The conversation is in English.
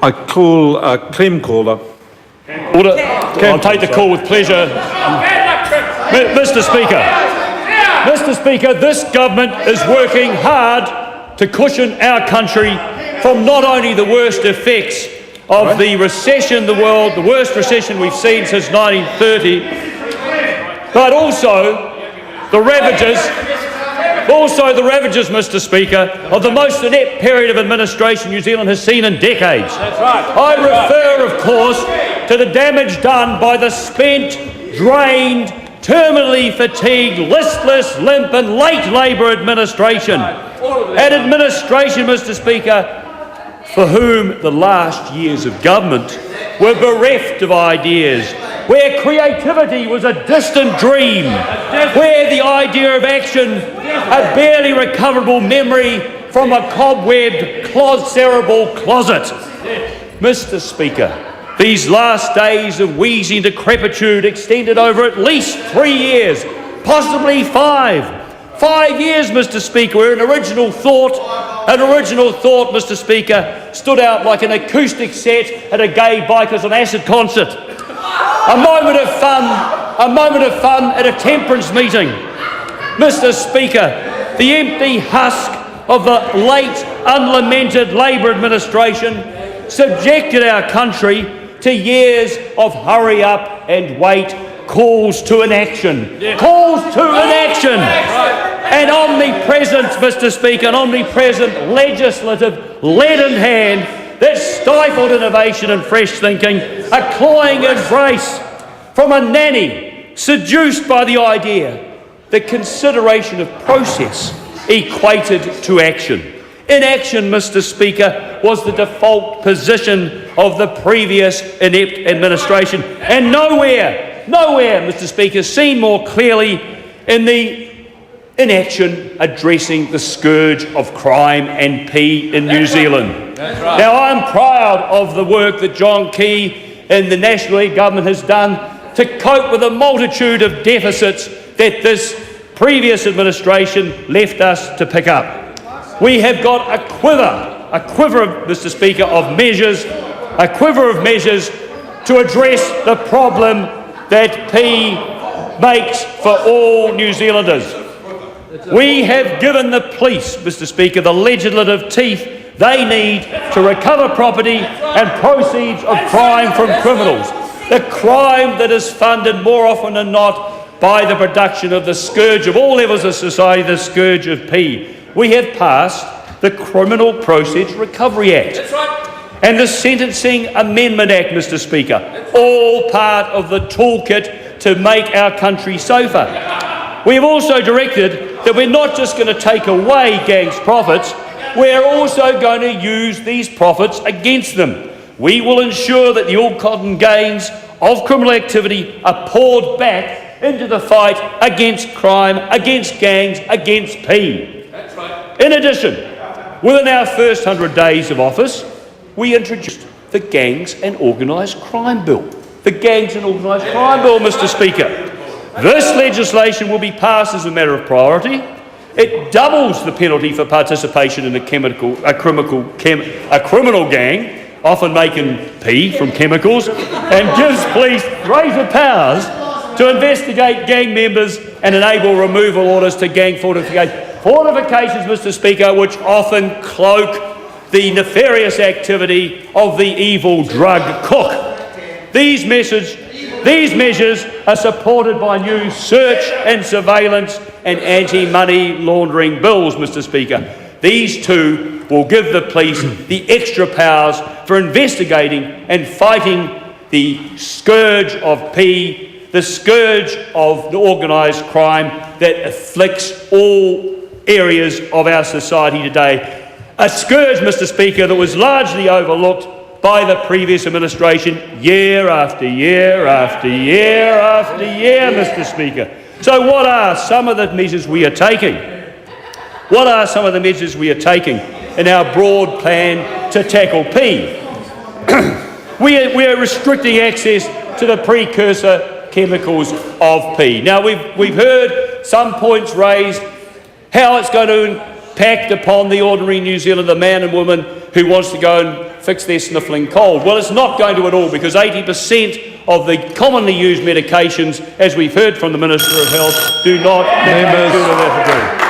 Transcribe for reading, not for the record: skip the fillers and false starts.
I call Clem Calder. Order. I'll take the call with pleasure. Mr. Speaker, this government is working hard to cushion our country from not only the worst effects of the recession the worst recession we've seen since 1930, but also the ravages, Mr. Speaker, of the most inept period of administration New Zealand has seen in decades. That's right. I refer, of course, to the damage done by the spent, drained, terminally fatigued, listless, limp and late Labour administration. An administration, Mr. Speaker, for whom the last years of government were bereft of ideas, where creativity was a distant dream, where the idea of action a barely recoverable memory from a cobwebbed cerebral closet. Mr. Speaker, these last days of wheezing decrepitude extended over at least 3 years, possibly 5. 5 years, Mr. Speaker, where an original thought, Mr. Speaker, stood out like an acoustic set at a gay bikers on acid concert. A moment of fun at a temperance meeting. Mr. Speaker, the empty husk of the late, unlamented Labour administration subjected our country to years of hurry up and wait, calls to inaction. Calls to inaction. An omnipresent, Mr. Speaker, an omnipresent legislative leaden hand that stifled innovation and fresh thinking, a cloying embrace from a nanny seduced by the idea that consideration of process equated to action. Inaction, Mr. Speaker, was the default position of the previous inept administration, and nowhere, Mr. Speaker, seen more clearly in the inaction addressing the scourge of crime and P in New Zealand. That's right. Now, I'm proud of the work that John Key and the National League government has done to cope with a multitude of deficits that this previous administration left us to pick up. We have got a quiver, Mr. Speaker, of measures to address the problem that P makes for all New Zealanders. We have given the police, Mr. Speaker, the legislative teeth they need to recover property and proceeds of crime from criminals. The crime that is funded more often than not by the production of the scourge of all levels of society, the scourge of P. We have passed the Criminal Process Recovery Act. That's right. And the Sentencing Amendment Act, Mr. Speaker, all part of the toolkit to make our country safer. We have also directed that we're not just going to take away gangs' profits, we're also going to use these profits against them. We will ensure that the ill-gotten gains of criminal activity are poured back into the fight against crime, against gangs, against P. That's right. In addition, within our first 100 days of office, we introduced the Gangs and Organised Crime Bill. The Gangs and Organised Crime Bill, Mr. Speaker. This legislation will be passed as a matter of priority. It doubles the penalty for participation in a criminal gang, often making P from chemicals, and gives police greater powers to investigate gang members and enable removal orders to gang fortifications, Mr. Speaker, which often cloak the nefarious activity of the evil drug cook. These measures are supported by new search and surveillance and anti-money laundering bills, Mr. Speaker. These two will give the police the extra powers for investigating and fighting the scourge of P, the scourge of the organised crime that afflicts all areas of our society today. A scourge, Mr. Speaker, that was largely overlooked by the previous administration year after year after year after year, Mr. Speaker. So what are some of the measures we are taking? What are some of the measures we are taking in our broad plan to tackle P? We are restricting access to the precursor chemicals of P. Now, we've heard some points raised, how it's going to impact upon the ordinary New Zealander, the man and woman who wants to go and fix their sniffling cold. Well, it's not going to at all, because 80% of the commonly used medications, as we've heard from the Minister of Health, do not have Members. that at all.